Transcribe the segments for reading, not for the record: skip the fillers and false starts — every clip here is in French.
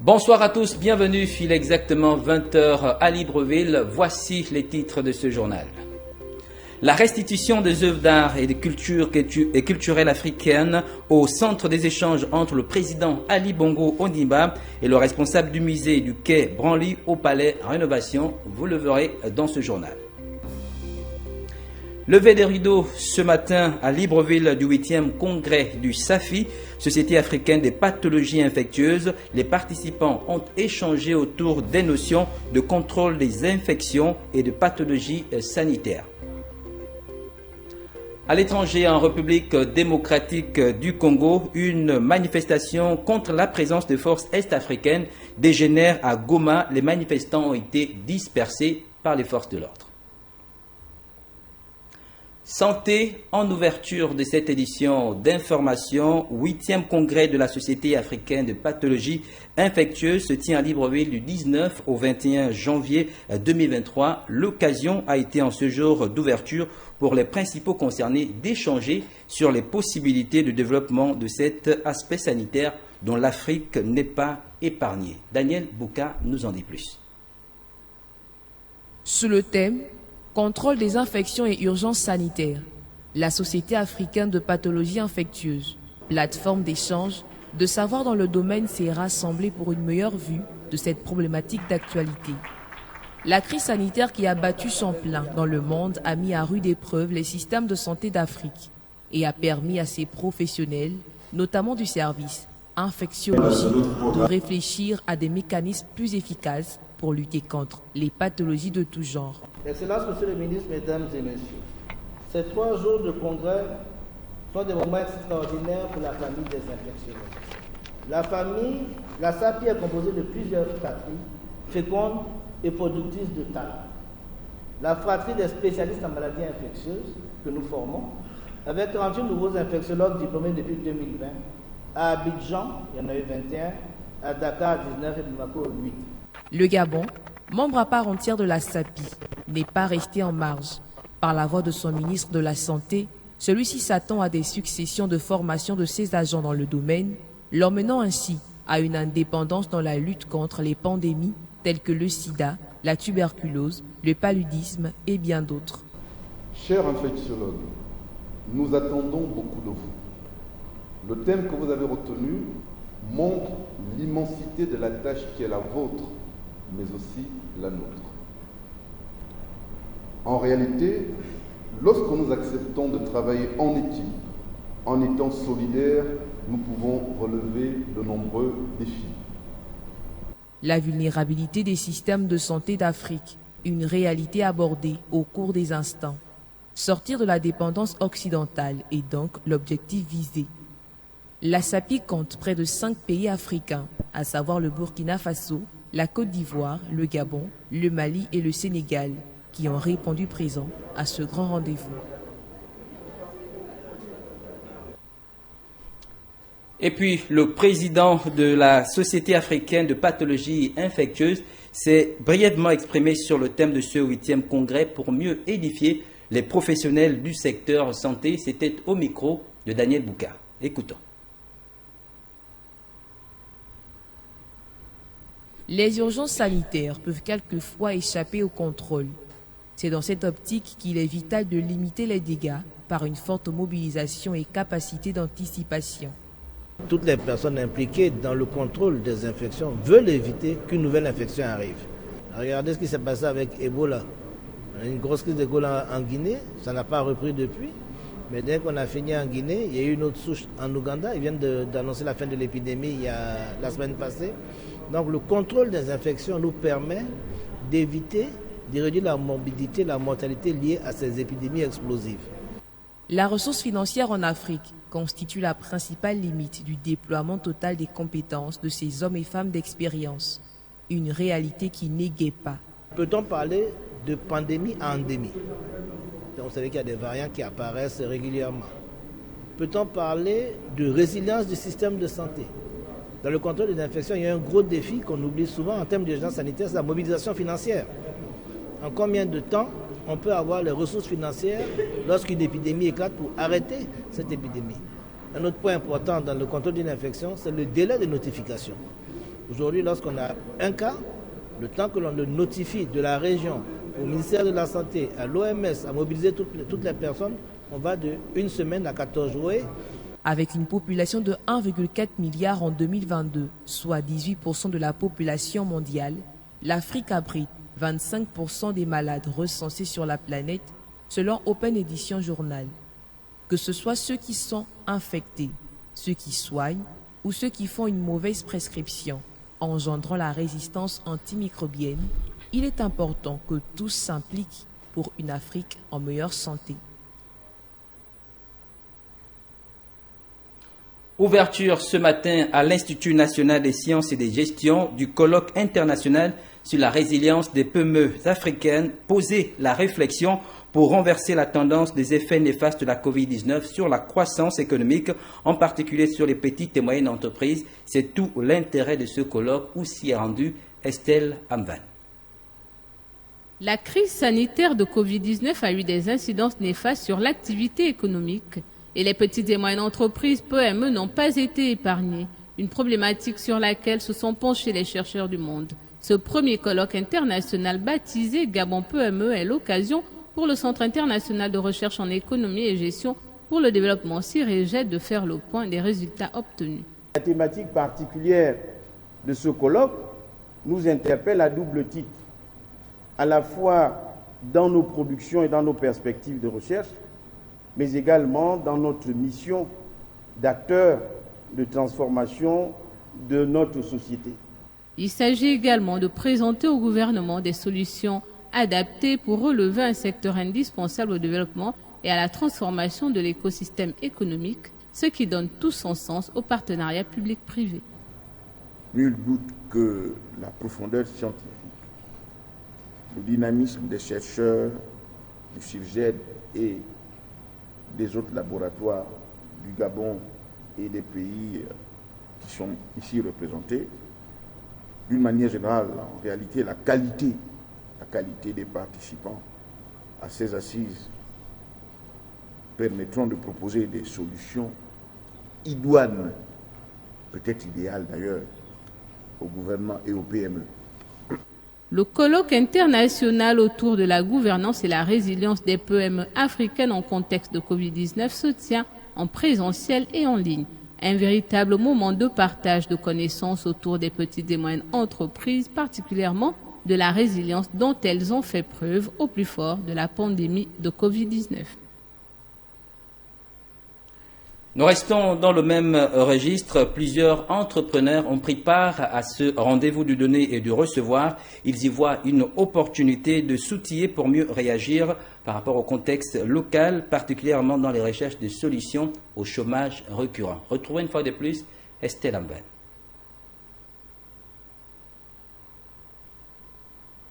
Bonsoir à tous, bienvenue. Il est exactement 20h à Libreville. Voici les titres de ce journal. La restitution des œuvres d'art et de culture et culturelle africaine au centre des échanges entre le président Ali Bongo Ondimba et le responsable du musée du quai Branly au palais Rénovation. Vous le verrez dans ce journal. Levé des rideaux ce matin à Libreville du 8e congrès du SAFI, Société africaine des pathologies infectieuses. Les participants ont échangé autour des notions de contrôle des infections et de pathologies sanitaires. À l'étranger, en République démocratique du Congo, une manifestation contre la présence de forces est-africaines dégénère à Goma. Les manifestants ont été dispersés par les forces de l'ordre. Santé, en ouverture de cette édition d'information, 8e congrès de la Société africaine de pathologie infectieuse se tient à Libreville du 19 au 21 janvier 2023. L'occasion a été en ce jour d'ouverture pour les principaux concernés d'échanger sur les possibilités de développement de cet aspect sanitaire dont l'Afrique n'est pas épargnée. Daniel Bouka nous en dit plus. Sous le thème Contrôle des infections et urgences sanitaires, la Société africaine de pathologie infectieuse, plateforme d'échange, de savoir dans le domaine s'est rassemblée pour une meilleure vue de cette problématique d'actualité. La crise sanitaire qui a battu son plein dans le monde a mis à rude épreuve les systèmes de santé d'Afrique et a permis à ses professionnels, notamment du service infectiologie, de réfléchir à des mécanismes plus efficaces pour lutter contre les pathologies de tout genre. Excellences, Monsieur le Ministre, Mesdames et Messieurs, ces 3 jours de congrès sont des moments extraordinaires pour la famille des infectiologues. La SAPI est composée de plusieurs fratries, fécondes et productrices de talent. La fratrie des spécialistes en maladies infectieuses que nous formons, avec 38 nouveaux infectiologues diplômés depuis 2020, à Abidjan, il y en a eu 21, à Dakar 19 et Bamako 8. Le Gabon, membre à part entière de la SAPI, n'est pas resté en marge. Par la voix de son ministre de la Santé, celui-ci s'attend à des successions de formation de ses agents dans le domaine, l'emmenant ainsi à une indépendance dans la lutte contre les pandémies telles que le sida, la tuberculose, le paludisme et bien d'autres. Chers infectiologues, nous attendons beaucoup de vous. Le thème que vous avez retenu montre l'immensité de la tâche qui est la vôtre, mais aussi la nôtre. En réalité, lorsque nous acceptons de travailler en équipe, en étant solidaires, nous pouvons relever de nombreux défis. La vulnérabilité des systèmes de santé d'Afrique, une réalité abordée au cours des instants. Sortir de la dépendance occidentale est donc l'objectif visé. La SAPI compte près de 5 pays africains, à savoir le Burkina Faso, la Côte d'Ivoire, le Gabon, le Mali et le Sénégal, qui ont répondu présents à ce grand rendez-vous. Et puis, le président de la Société africaine de pathologie infectieuse s'est brièvement exprimé sur le thème de ce 8e congrès pour mieux édifier les professionnels du secteur santé. C'était au micro de Daniel Bouka. Écoutons. Les urgences sanitaires peuvent quelquefois échapper au contrôle. C'est dans cette optique qu'il est vital de limiter les dégâts par une forte mobilisation et capacité d'anticipation. Toutes les personnes impliquées dans le contrôle des infections veulent éviter qu'une nouvelle infection arrive. Regardez ce qui s'est passé avec Ebola. On a une grosse crise d'Ebola en Guinée, ça n'a pas repris depuis. Mais dès qu'on a fini en Guinée, il y a eu une autre souche en Ouganda. Ils viennent d'annoncer la fin de l'épidémie la semaine passée. Donc le contrôle des infections nous permet d'éviter, de réduire la morbidité, la mortalité liée à ces épidémies explosives. La ressource financière en Afrique constitue la principale limite du déploiement total des compétences de ces hommes et femmes d'expérience. Une réalité qui n'égaie pas. Peut-on parler de pandémie à endémie? Vous savez qu'il y a des variants qui apparaissent régulièrement. Peut-on parler de résilience du système de santé? Dans le contrôle des infections, il y a un gros défi qu'on oublie souvent en termes d'urgence sanitaire, c'est la mobilisation financière. En combien de temps on peut avoir les ressources financières lorsqu'une épidémie éclate pour arrêter cette épidémie? Un autre point important dans le contrôle d'une infection, c'est le délai de notification. Aujourd'hui, lorsqu'on a un cas, le temps que l'on le notifie de la région au ministère de la Santé, à l'OMS, à mobiliser toutes les personnes, on va de 1 semaine à 14 jours. Avec une population de 1,4 milliard en 2022, soit 18% de la population mondiale, l'Afrique abrite 25% des malades recensés sur la planète, selon Open Edition Journal. Que ce soit ceux qui sont infectés, ceux qui soignent ou ceux qui font une mauvaise prescription, engendrant la résistance antimicrobienne, il est important que tous s'impliquent pour une Afrique en meilleure santé. Ouverture ce matin à l'Institut national des sciences et des gestions du colloque international sur la résilience des PME africaines, poser la réflexion pour renverser la tendance des effets néfastes de la Covid-19 sur la croissance économique, en particulier sur les petites et moyennes entreprises. C'est tout l'intérêt de ce colloque où s'y est rendue Estelle Amvan. La crise sanitaire de Covid-19 a eu des incidences néfastes sur l'activité économique et les petites et moyennes entreprises PME n'ont pas été épargnées, une problématique sur laquelle se sont penchés les chercheurs du monde. Ce premier colloque international baptisé Gabon PME est l'occasion pour le Centre international de recherche en économie et gestion pour le développement CIREGED de faire le point des résultats obtenus. La thématique particulière de ce colloque nous interpelle à double titre, à la fois dans nos productions et dans nos perspectives de recherche, mais également dans notre mission d'acteur de transformation de notre société. Il s'agit également de présenter au gouvernement des solutions adaptées pour relever un secteur indispensable au développement et à la transformation de l'écosystème économique, ce qui donne tout son sens au partenariat public-privé. Nul doute que la profondeur scientifique, le dynamisme des chercheurs du CIREGED et des autres laboratoires du Gabon et des pays qui sont ici représentés, d'une manière générale, en réalité, la qualité des participants à ces assises permettront de proposer des solutions idoines, peut-être idéales d'ailleurs, au gouvernement et aux PME. Le colloque international autour de la gouvernance et la résilience des PME africaines en contexte de Covid-19 se tient en présentiel et en ligne. Un véritable moment de partage de connaissances autour des petites et moyennes entreprises, particulièrement de la résilience dont elles ont fait preuve au plus fort de la pandémie de Covid-19. Nous restons dans le même registre. Plusieurs entrepreneurs ont pris part à ce rendez-vous du donner et du recevoir. Ils y voient une opportunité de s'outiller pour mieux réagir par rapport au contexte local, particulièrement dans les recherches de solutions au chômage récurrent. Retrouvez une fois de plus Estelle Amban.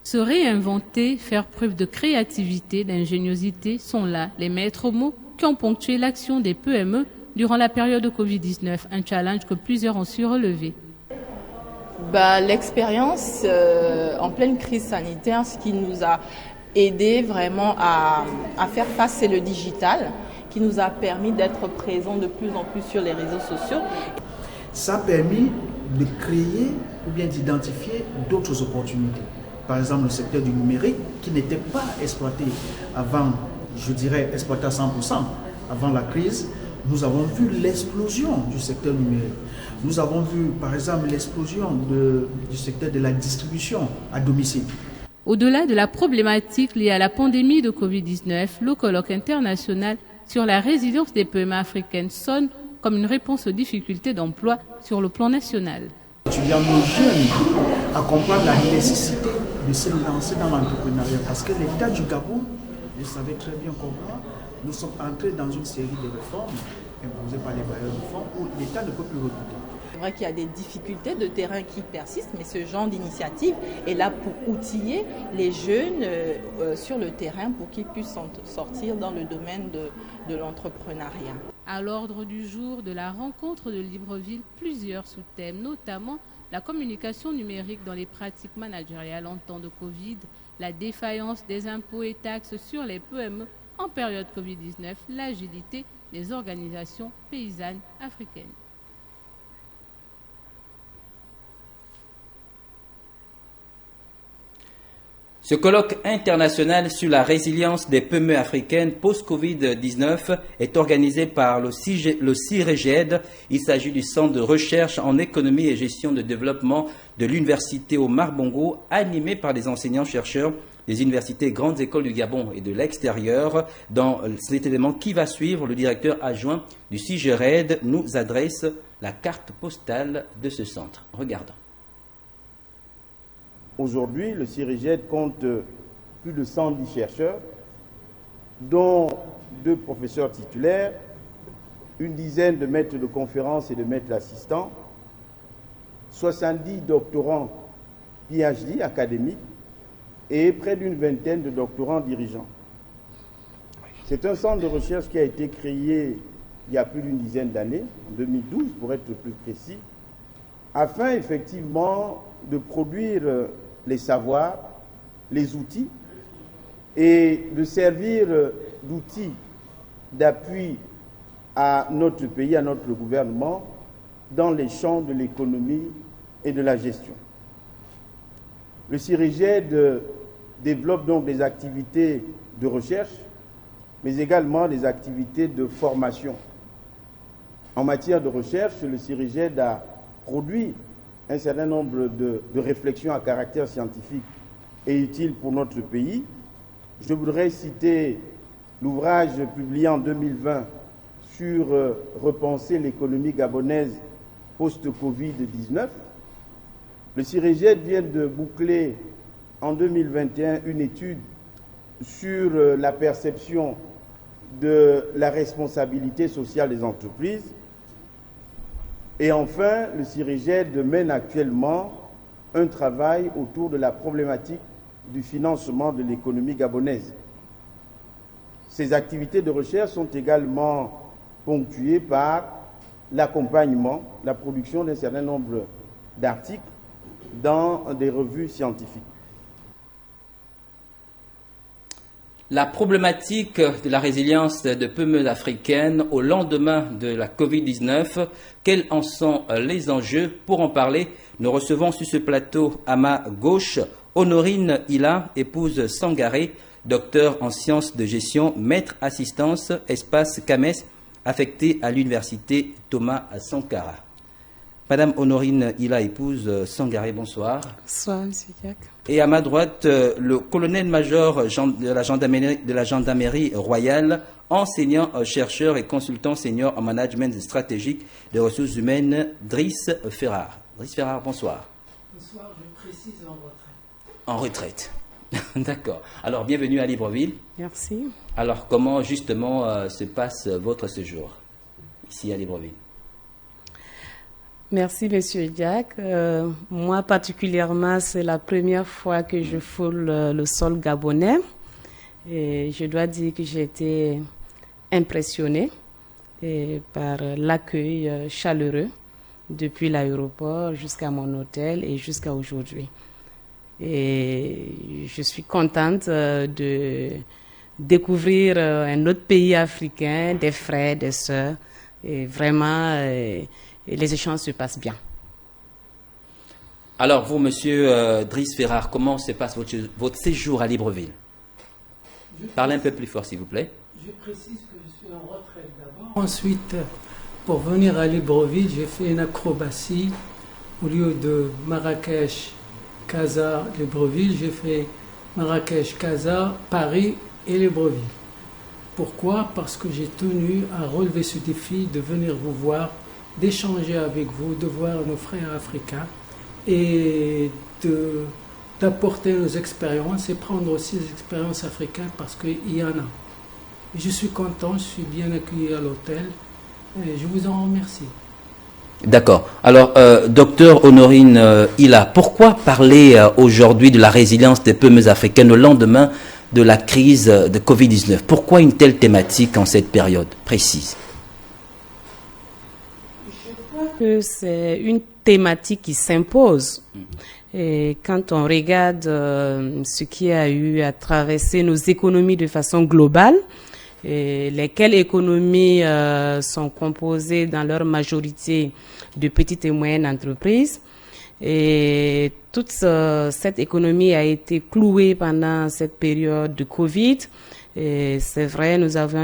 Se réinventer, faire preuve de créativité, d'ingéniosité sont là les maîtres mots qui ont ponctué l'action des PME durant la période de Covid-19, un challenge que plusieurs ont su relever. L'expérience en pleine crise sanitaire, ce qui nous a aidé vraiment à faire face, c'est le digital, qui nous a permis d'être présents de plus en plus sur les réseaux sociaux. Ça a permis de créer ou bien d'identifier d'autres opportunités. Par exemple, le secteur du numérique qui n'était pas exploité avant, je dirais exploité à 100% avant la crise. Nous avons vu l'explosion du secteur numérique. Nous avons vu, par exemple, l'explosion du secteur de la distribution à domicile. Au-delà de la problématique liée à la pandémie de Covid-19, le colloque international sur la résilience des PME africaines sonne comme une réponse aux difficultés d'emploi sur le plan national. Étudiants nos jeunes à comprendre la nécessité de se lancer dans l'entrepreneuriat parce que l'État du Gabon, vous savez très bien comment, nous sommes entrés dans une série de réformes imposées par les bailleurs de fonds où l'État ne peut plus recruter. C'est vrai qu'il y a des difficultés de terrain qui persistent, mais ce genre d'initiative est là pour outiller les jeunes sur le terrain pour qu'ils puissent sortir dans le domaine de l'entrepreneuriat. À l'ordre du jour de la rencontre de Libreville, plusieurs sous-thèmes, notamment la communication numérique dans les pratiques managériales en temps de Covid, la défaillance des impôts et taxes sur les PME en période Covid-19, l'agilité des organisations paysannes africaines. Ce colloque international sur la résilience des PME africaines post-Covid-19 est organisé par le CIRGED. Il s'agit du Centre de recherche en économie et gestion de développement de l'Université Omar Bongo, animé par des enseignants-chercheurs des universités grandes écoles du Gabon et de l'extérieur. Dans cet élément qui va suivre, le directeur adjoint du CIRGED nous adresse la carte postale de ce centre. Regardons. Aujourd'hui, le CIRGED compte plus de 110 chercheurs, dont 2 professeurs titulaires, une dizaine de maîtres de conférences et de maîtres assistants, 70 doctorants PhD académiques et près d'une vingtaine de doctorants dirigeants. C'est un centre de recherche qui a été créé il y a plus d'une dizaine d'années, en 2012 pour être plus précis, afin effectivement de produire les savoirs, les outils, et de servir d'outils d'appui à notre pays, à notre gouvernement, dans les champs de l'économie et de la gestion. Le CIRGED développe donc des activités de recherche, mais également des activités de formation. En matière de recherche, le CIRGED a produit un certain nombre de réflexions à caractère scientifique et utiles pour notre pays. Je voudrais citer l'ouvrage publié en 2020 sur repenser l'économie gabonaise post-Covid-19. Le CIRGED vient de boucler en 2021 une étude sur la perception de la responsabilité sociale des entreprises. Et enfin, le CIRGED mène actuellement un travail autour de la problématique du financement de l'économie gabonaise. Ces activités de recherche sont également ponctuées par l'accompagnement, la production d'un certain nombre d'articles dans des revues scientifiques. La problématique de la résilience de PME africaines au lendemain de la Covid-19, quels en sont les enjeux? Pour en parler, nous recevons sur ce plateau à ma gauche Honorine Ila, épouse Sangaré, docteur en sciences de gestion, maître assistance, espace CAMES, affectée à l'université Thomas Sankara. Madame Honorine Ila, épouse Sangaré, bonsoir. Bonsoir, M. Diac. Et à ma droite, le colonel-major de la gendarmerie royale, enseignant, chercheur et consultant senior en management stratégique des ressources humaines, Driss Ferrar. Driss Ferrar, bonsoir. Bonsoir, je précise en retraite. En retraite. D'accord. Alors, bienvenue à Libreville. Merci. Alors, comment justement se passe votre séjour ici à Libreville? Merci, Monsieur Diac. Moi, particulièrement, c'est la première fois que je foule le sol gabonais. Et je dois dire que j'ai été impressionnée par l'accueil chaleureux depuis l'aéroport jusqu'à mon hôtel et jusqu'à aujourd'hui. Et je suis contente de découvrir un autre pays africain, des frères, des sœurs. Et vraiment... les échanges se passent bien. Alors, vous, monsieur Driss Ferrar, comment se passe votre séjour à Libreville? Parlez un peu plus fort, s'il vous plaît. Je précise que je suis en retraite d'abord. Ensuite, pour venir à Libreville, j'ai fait une acrobatie. Au lieu de Marrakech, Casa, Libreville, j'ai fait Marrakech, Casa, Paris et Libreville. Pourquoi? Parce que j'ai tenu à relever ce défi de venir vous voir, d'échanger avec vous, de voir nos frères africains et d'apporter nos expériences et prendre aussi les expériences africaines parce qu'il y en a. Et je suis content, je suis bien accueilli à l'hôtel et je vous en remercie. D'accord. Alors, docteur Honorine Ila, pourquoi parler aujourd'hui de la résilience des PME africaines au lendemain de la crise de Covid-19? Pourquoi une telle thématique en cette période précise? Que c'est une thématique qui s'impose. Et quand on regarde ce qui a eu à traverser nos économies de façon globale, et lesquelles économies sont composées dans leur majorité de petites et moyennes entreprises, Et toute cette économie a été clouée pendant cette période de Covid. Et c'est vrai, nous avons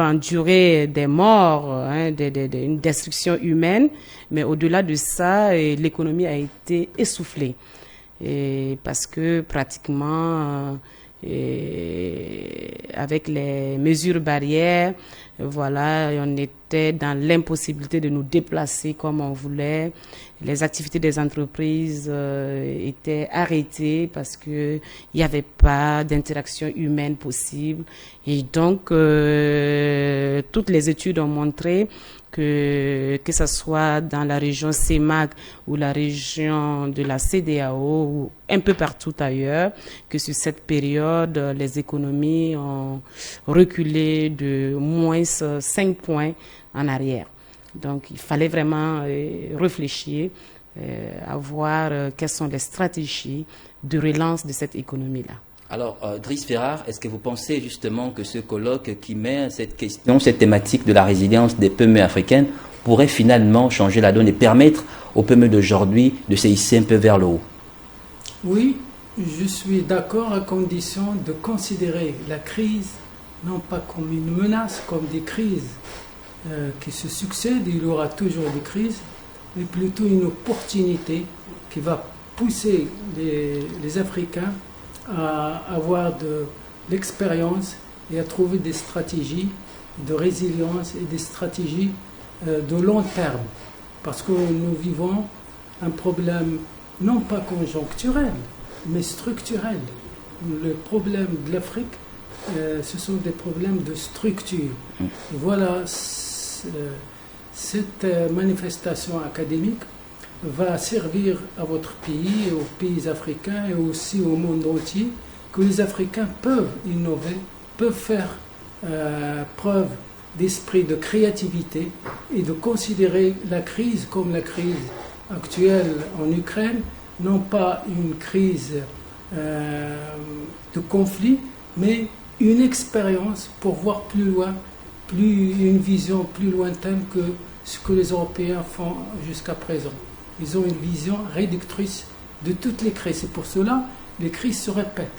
enduré des morts, une destruction humaine, mais au-delà de ça, l'économie a été essoufflée. Et parce que pratiquement, avec les mesures barrières, voilà, on était dans l'impossibilité de nous déplacer comme on voulait. Les activités des entreprises étaient arrêtées parce que il n'y avait pas d'interaction humaine possible. Et donc, toutes les études ont montré que ce soit dans la région CEMAC ou la région de la CEDEAO ou un peu partout ailleurs, que sur cette période, les économies ont reculé de moins 5 points en arrière. Donc, il fallait vraiment réfléchir à voir quelles sont les stratégies de relance de cette économie-là. Alors, Driss Ferrar, est-ce que vous pensez justement que ce colloque qui met cette question, cette thématique de la résilience des PME africaines pourrait finalement changer la donne et permettre aux PME d'aujourd'hui de se hisser un peu vers le haut? Oui, je suis d'accord à condition de considérer la crise non pas comme une menace, comme des crises qui se succèdent, il y aura toujours des crises, mais plutôt une opportunité qui va pousser les Africains à avoir de l'expérience et à trouver des stratégies de résilience et des stratégies de long terme. Parce que nous vivons un problème non pas conjoncturel, mais structurel. Le problème de l'Afrique, ce sont des problèmes de structure. Et voilà, cette manifestation académique va servir à votre pays, aux pays africains et aussi au monde entier, que les Africains peuvent innover, peuvent faire preuve d'esprit de créativité et de considérer la crise comme la crise actuelle en Ukraine, non pas une crise de conflit, mais une expérience pour voir plus loin, une vision plus lointaine que ce que les Européens font jusqu'à présent. Ils ont une vision réductrice de toutes les crises. C'est pour cela que les crises se répètent.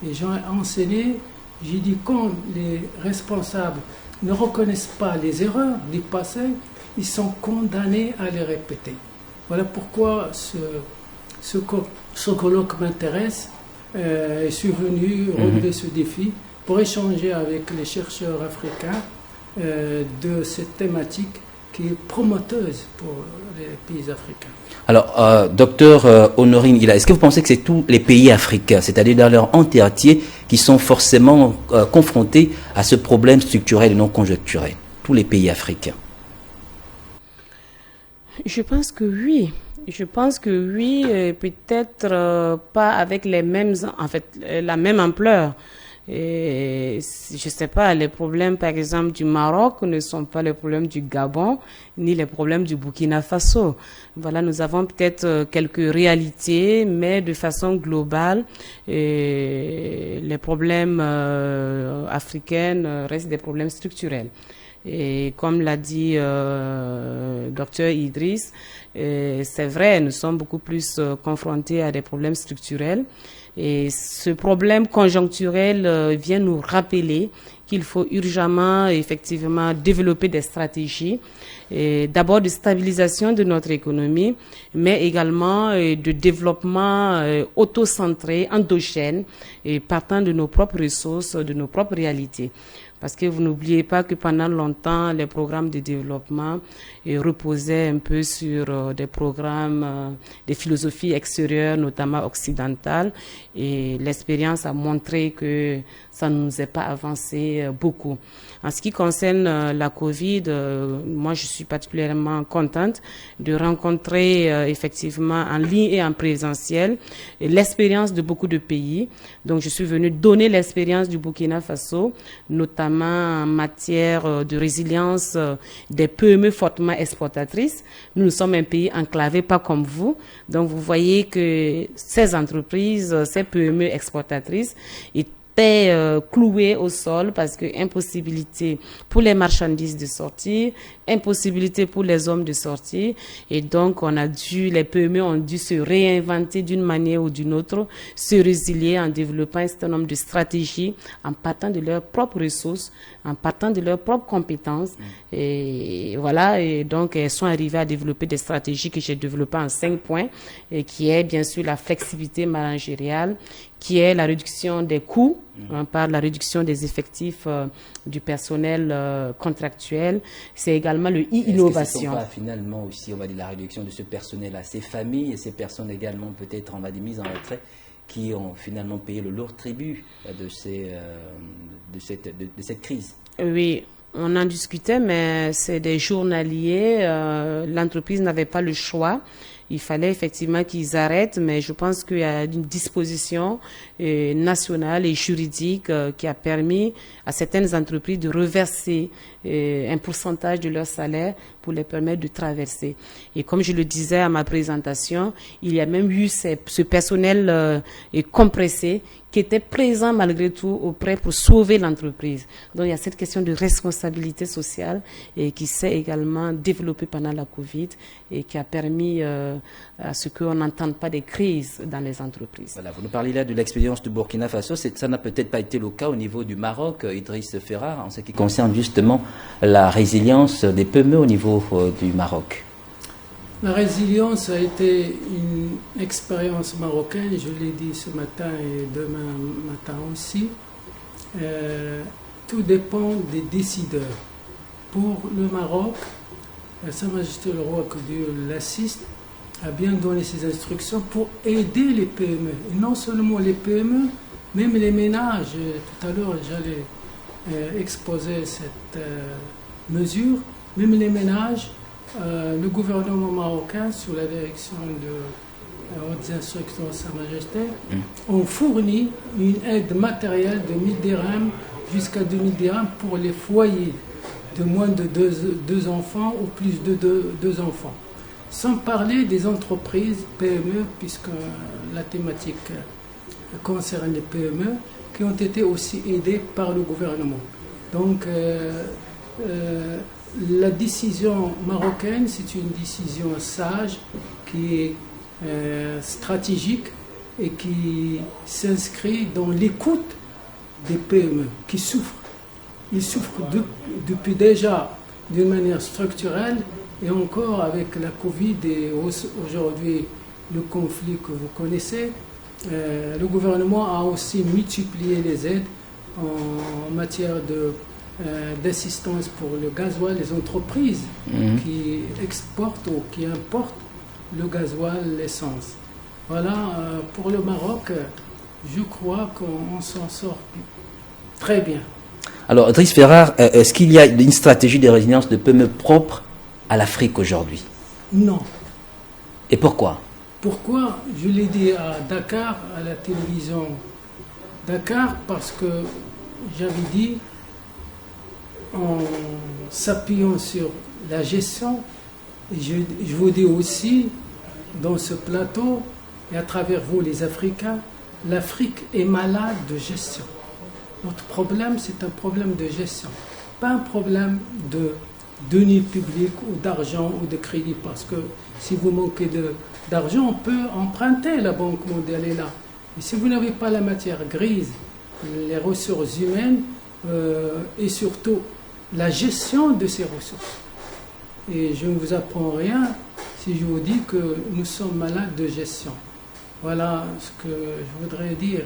Et j'ai enseigné, j'ai dit, quand les responsables ne reconnaissent pas les erreurs du passé, ils sont condamnés à les répéter. Voilà pourquoi ce colloque m'intéresse. Je suis venu relever ce défi pour échanger avec les chercheurs africains de cette thématique qui est promoteuse pour les pays africains. Alors, docteur Honorine Ila, est-ce que vous pensez que c'est tous les pays africains, c'est-à-dire dans leur entièreté, qui sont forcément confrontés à ce problème structurel et non conjoncturel? Tous les pays africains? Je pense que oui. Je pense que oui, peut-être pas avec les mêmes, en fait, la même ampleur. Et je sais pas, les problèmes par exemple du Maroc ne sont pas les problèmes du Gabon ni les problèmes du Burkina Faso. Voilà, nous avons peut-être quelques réalités, mais de façon globale, les problèmes africains restent des problèmes structurels. Et comme l'a dit Dr Idriss, c'est vrai, nous sommes beaucoup plus confrontés à des problèmes structurels. Et ce problème conjoncturel vient nous rappeler qu'il faut urgemment, effectivement, développer des stratégies, d'abord de stabilisation de notre économie, mais également de développement auto-centré, endogène, et partant de nos propres ressources, de nos propres réalités. Parce que vous n'oubliez pas que pendant longtemps, les programmes de développement reposaient un peu sur des programmes, des philosophies extérieures, notamment occidentales. Et l'expérience a montré que ça ne nous est pas avancé beaucoup. En ce qui concerne la Covid, moi je suis particulièrement contente de rencontrer effectivement en ligne et en présentiel l'expérience de beaucoup de pays. Donc je suis venue donner l'expérience du Burkina Faso, notamment en matière de résilience des PME fortement exportatrices. Nous sommes un pays enclavé, pas comme vous. Donc vous voyez que ces entreprises, ces PME exportatrices, cloué au sol parce que impossibilité pour les marchandises de sortir, impossibilité pour les hommes de sortir. Et donc, les PME ont dû se réinventer d'une manière ou d'une autre, se résilier en développant un certain nombre de stratégies, en partant de leurs propres ressources, en partant de leurs propres compétences. Et voilà. Et donc, elles sont arrivées à développer des stratégies que j'ai développées en 5 points, et qui est bien sûr la flexibilité managériale, qui est la réduction des coûts, par la réduction des effectifs du personnel contractuel. C'est également le e-innovation. Est-ce que ce ne sont pas finalement aussi, on va dire, la réduction de ce personnel-là, ces familles et ces personnes également peut-être, on va dire, mises en retrait, qui ont finalement payé le lourd tribut de cette crise? Oui. On en discutait, mais c'est des journaliers. L'entreprise n'avait pas le choix. Il fallait effectivement qu'ils arrêtent, mais je pense qu'il y a une disposition nationale et juridique qui a permis à certaines entreprises de reverser un pourcentage de leur salaire pour les permettre de traverser. Et comme je le disais à ma présentation, il y a même eu ce personnel compressé qui était présent malgré tout auprès pour sauver l'entreprise. Donc il y a cette question de responsabilité sociale et qui s'est également développée pendant la Covid et qui a permis à ce qu'on n'entende pas des crises dans les entreprises. Voilà, vous nous parlez là de l'expérience du Burkina Faso. Ça n'a peut-être pas été le cas au niveau du Maroc, Idriss Ferrar, en ce qui concerne justement la résilience des PME au niveau du Maroc. La résilience a été une expérience marocaine, je l'ai dit ce matin et demain matin aussi. Tout dépend des décideurs. Pour le Maroc, Sa Majesté le Roi, que Dieu l'assiste, a bien donné ses instructions pour aider les PME. Et non seulement les PME, même les ménages. Tout à l'heure, j'allais exposer cette mesure. Même les ménages. Le gouvernement marocain, sous la direction de hautes instructions de Sa Majesté, ont fourni une aide matérielle de 1000 dirhams jusqu'à 2000 dirhams pour les foyers de moins de 2 enfants ou plus de 2 enfants. Sans parler des entreprises PME, puisque la thématique concerne les PME, qui ont été aussi aidées par le gouvernement. Donc, la décision marocaine, c'est une décision sage, qui est stratégique et qui s'inscrit dans l'écoute des PME qui souffrent. Ils souffrent depuis déjà d'une manière structurelle et encore avec la Covid et aujourd'hui le conflit que vous connaissez. Le gouvernement a aussi multiplié les aides en matière d'assistance pour le gasoil, les entreprises qui exportent ou qui importent le gasoil, l'essence. Voilà, pour le Maroc, je crois qu'on s'en sort très bien. Alors, Idriss Ferrar, est-ce qu'il y a une stratégie de résilience de PME propre à l'Afrique aujourd'hui? Non. Et pourquoi? Pourquoi? Je l'ai dit à Dakar, à la télévision Dakar, parce que j'avais dit, en s'appuyant sur la gestion, et je vous dis aussi, dans ce plateau, et à travers vous les Africains, l'Afrique est malade de gestion. Notre problème, c'est un problème de gestion, pas un problème de deniers publics ou d'argent ou de crédit, parce que si vous manquez d'argent, on peut emprunter, la Banque mondiale est là. Et si vous n'avez pas la matière grise, les ressources humaines et surtout la gestion de ces ressources. Et je ne vous apprends rien si je vous dis que nous sommes malades de gestion. Voilà ce que je voudrais dire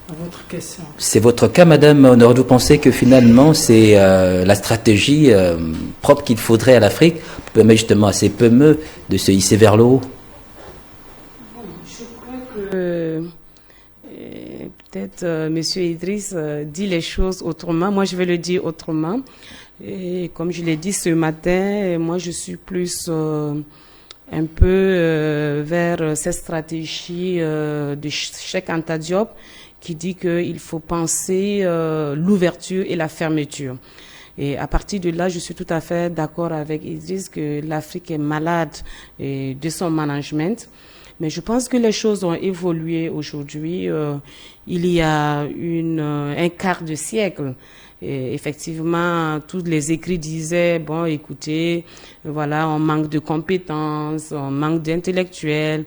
à votre question. C'est votre cas, Madame Honor. Vous pensez que finalement c'est la stratégie propre qu'il faudrait à l'Afrique pour permettre justement à ces PME de se hisser vers le haut? Je crois que peut-être M. Idriss dit les choses autrement. Moi, je vais le dire autrement. Et comme je l'ai dit ce matin, moi, je suis plus un peu vers cette stratégie de Cheikh Anta Diop qui dit qu'il faut penser l'ouverture et la fermeture. Et à partir de là, je suis tout à fait d'accord avec Idriss que l'Afrique est malade de son management. Mais je pense que les choses ont évolué aujourd'hui. Il y a un quart de siècle. Et effectivement, tous les écrits disaient, bon, écoutez, voilà, on manque de compétences, on manque d'intellectuels.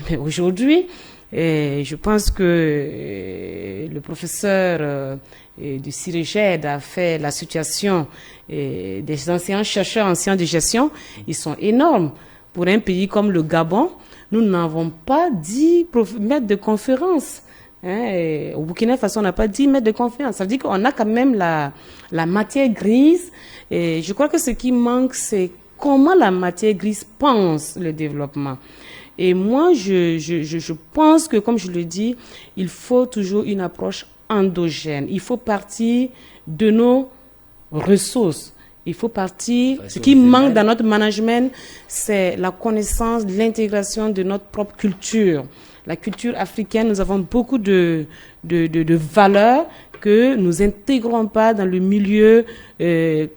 Mais aujourd'hui, je pense que le professeur du CIRGED a fait la situation des anciens chercheurs, anciens de gestion, ils sont énormes. Pour un pays comme le Gabon, nous n'avons pas 10 maîtres de conférence. Au Burkina Faso, on n'a pas 10 mètres de conférence. Ça veut dire qu'on a quand même la matière grise. Et je crois que ce qui manque, c'est comment la matière grise pense le développement. Et moi, je pense que, comme je le dis, il faut toujours une approche endogène. Il faut partir de nos ressources. Il faut partir. Ce qui manque dans notre management, c'est la connaissance, l'intégration de notre propre culture. La culture africaine, nous avons beaucoup de valeurs que nous intégrons pas dans le milieu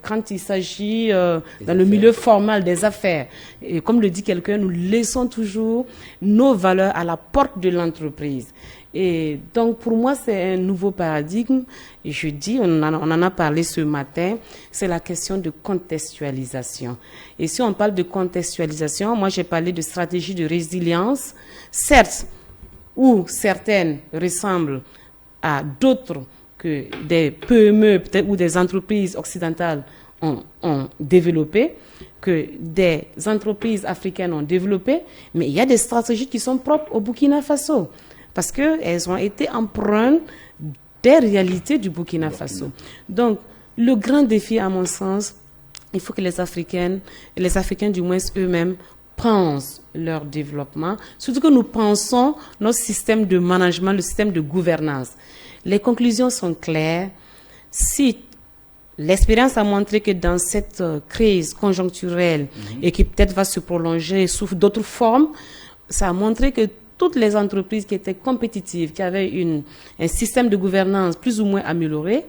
quand il s'agit dans le milieu formal des affaires. Et comme le dit quelqu'un, nous laissons toujours nos valeurs à la porte de l'entreprise. Et donc pour moi, c'est un nouveau paradigme. Et je dis, on en a parlé ce matin, c'est la question de contextualisation. Et si on parle de contextualisation, moi j'ai parlé de stratégie de résilience. Certes, où certaines ressemblent à d'autres que des PME peut-être ou des entreprises occidentales ont développé, que des entreprises africaines ont développé, mais il y a des stratégies qui sont propres au Burkina Faso, parce qu'elles ont été empreintes des réalités du Burkina Faso. Donc, le grand défi, à mon sens, il faut que les Africains du moins eux-mêmes, pensent leur développement, surtout que nous pensons notre système de management, le système de gouvernance. Les conclusions sont claires. Si l'expérience a montré que dans cette crise conjoncturelle et qui peut-être va se prolonger sous d'autres formes, ça a montré que toutes les entreprises qui étaient compétitives, qui avaient un système de gouvernance plus ou moins amélioré,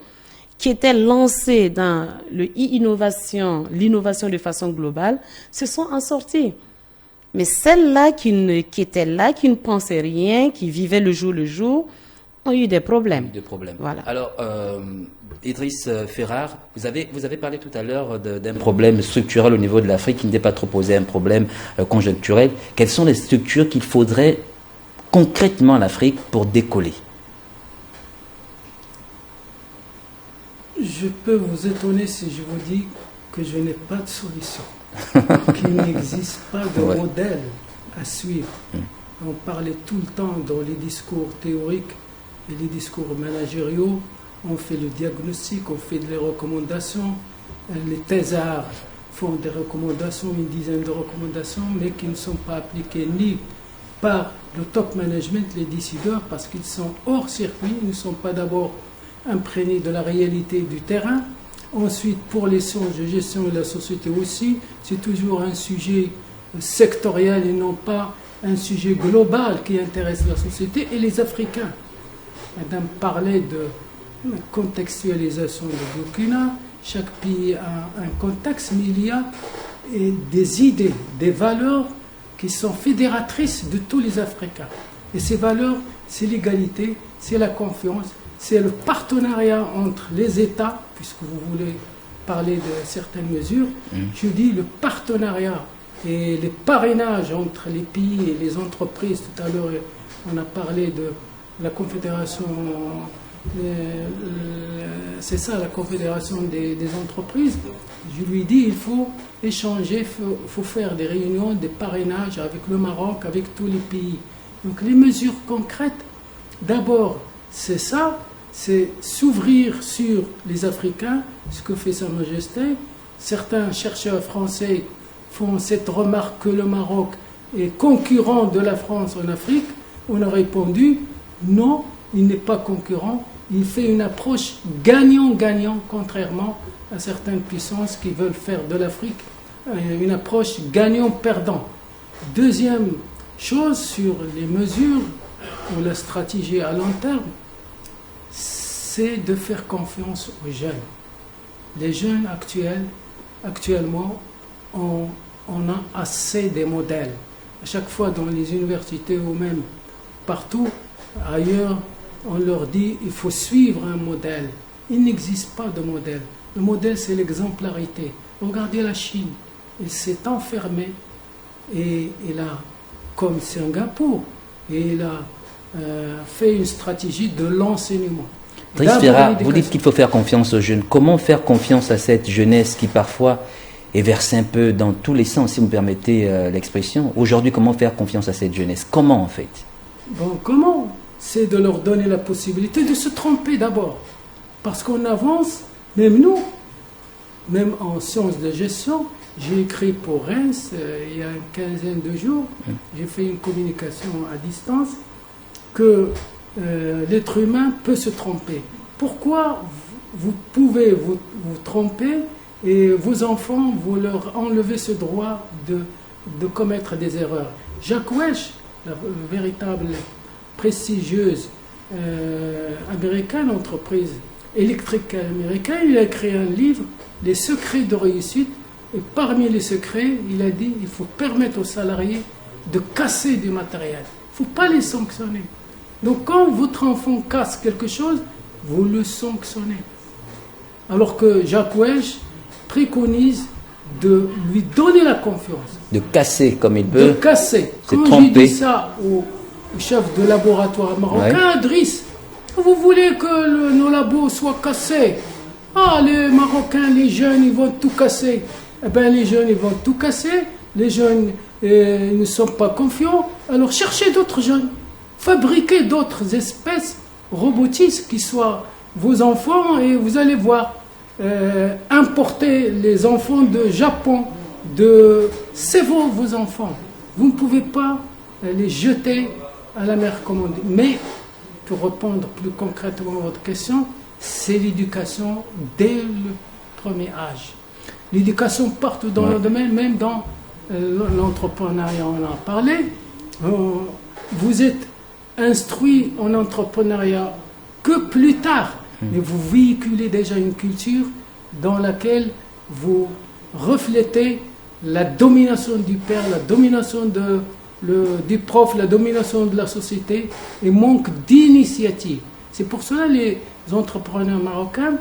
qui étaient lancées dans l'innovation de façon globale, se sont en sorties. Mais celles-là qui étaient là, qui ne pensaient rien, qui vivaient le jour, ont eu des problèmes. Voilà. Alors, Idriss Ferrar, vous avez parlé tout à l'heure d'un problème structurel au niveau de l'Afrique qui n'était pas trop posé un problème conjoncturel. Quelles sont les structures qu'il faudrait concrètement à l'Afrique pour décoller? Je peux vous étonner si je vous dis que je n'ai pas de solution. Qu'il n'existe pas de modèle à suivre. On parlait tout le temps dans les discours théoriques et les discours managériaux, on fait le diagnostic, on fait des recommandations, les thésards font des recommandations, une dizaine de recommandations, mais qui ne sont pas appliquées ni par le top management, les décideurs, parce qu'ils sont hors circuit, ils ne sont pas d'abord imprégnés de la réalité du terrain. Ensuite, pour les sciences de gestion et la société aussi, c'est toujours un sujet sectoriel et non pas un sujet global qui intéresse la société et les Africains. Madame parlait de contextualisation de Burkina. Chaque pays a un contexte, mais il y a des idées, des valeurs qui sont fédératrices de tous les Africains. Et ces valeurs, c'est l'égalité, c'est la confiance, c'est le partenariat entre les États, puisque vous voulez parler de certaines mesures. Je dis le partenariat et les parrainages entre les pays et les entreprises. Tout à l'heure, on a parlé de la confédération, c'est ça la confédération des entreprises. Je lui dis il faut échanger, il faut faire des réunions, des parrainages avec le Maroc, avec tous les pays. Donc les mesures concrètes, d'abord c'est ça, c'est s'ouvrir sur les Africains, ce que fait Sa Majesté. Certains chercheurs français font cette remarque que le Maroc est concurrent de la France en Afrique. On a répondu non, il n'est pas concurrent, il fait une approche gagnant-gagnant, contrairement à certaines puissances qui veulent faire de l'Afrique une approche gagnant-perdant. Deuxième chose sur les mesures ou la stratégie à long terme, c'est de faire confiance aux jeunes. Les jeunes actuellement, on a assez des modèles. à chaque fois dans les universités ou même partout ailleurs, on leur dit il faut suivre un modèle. Il n'existe pas de modèle. Le modèle, c'est l'exemplarité. Regardez la Chine. Elle s'est enfermée et elle a, comme Singapour, et elle a fait une stratégie de l'enseignement. Driss Ferrar, vous dites qu'il faut faire confiance aux jeunes. Comment faire confiance à cette jeunesse qui parfois est versée un peu dans tous les sens, si vous me permettez l'expression? Aujourd'hui, comment faire confiance à cette jeunesse? Comment en fait? Bon, comment? C'est de leur donner la possibilité de se tromper d'abord. Parce qu'on avance, même nous, même en sciences de gestion, j'ai écrit pour Reims il y a une quinzaine de jours, j'ai fait une communication à distance, que l'être humain peut se tromper. Pourquoi vous pouvez vous tromper et vos enfants, vous leur enlevez ce droit de commettre des erreurs? Jacques Welch, la véritable prestigieuse américaine, entreprise électrique américaine, il a écrit un livre, Les secrets de réussite, et parmi les secrets, il a dit il faut permettre aux salariés de casser du matériel. Il ne faut pas les sanctionner. Donc quand votre enfant casse quelque chose, vous le sanctionnez. Alors que Jacques Welch préconise de lui donner la confiance. De casser comme il peut. De casser. Quand j'ai dit ça au chef de laboratoire marocain, Driss, vous voulez que nos labos soient cassés? Ah, les Marocains, les jeunes, ils vont tout casser. Eh bien, les jeunes, ils vont tout casser. Les jeunes ne sont pas confiants. Alors, cherchez d'autres jeunes. Fabriquez d'autres espèces robotiques qui soient vos enfants et vous allez voir. Importer les enfants de Japon, c'est vos enfants. Vous ne pouvez pas les jeter à la mer, comme on dit. Mais, pour répondre plus concrètement à votre question, c'est l'éducation dès le premier âge. L'éducation partout dans le domaine, même dans l'entrepreneuriat, on en a parlé. Vous êtes instruit en entrepreneuriat que plus tard, mais vous véhiculez déjà une culture dans laquelle vous reflétez la domination du père, la domination du prof, la domination de la société et manque d'initiative. C'est pour cela que les entrepreneurs marocains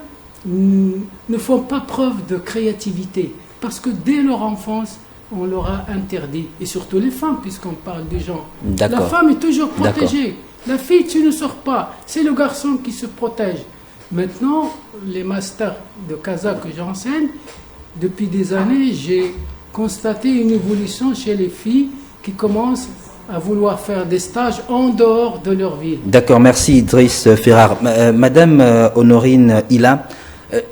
ne font pas preuve de créativité, parce que dès leur enfance, on leur a interdit, et surtout les femmes, puisqu'on parle des gens. La femme est toujours protégée. La fille, tu ne sors pas. C'est le garçon qui se protège. Maintenant, les masters de Casa que j'enseigne, depuis des années, j'ai constaté une évolution chez les filles qui commencent à vouloir faire des stages en dehors de leur ville. D'accord, merci Driss Ferrar. Madame Honorine Ila,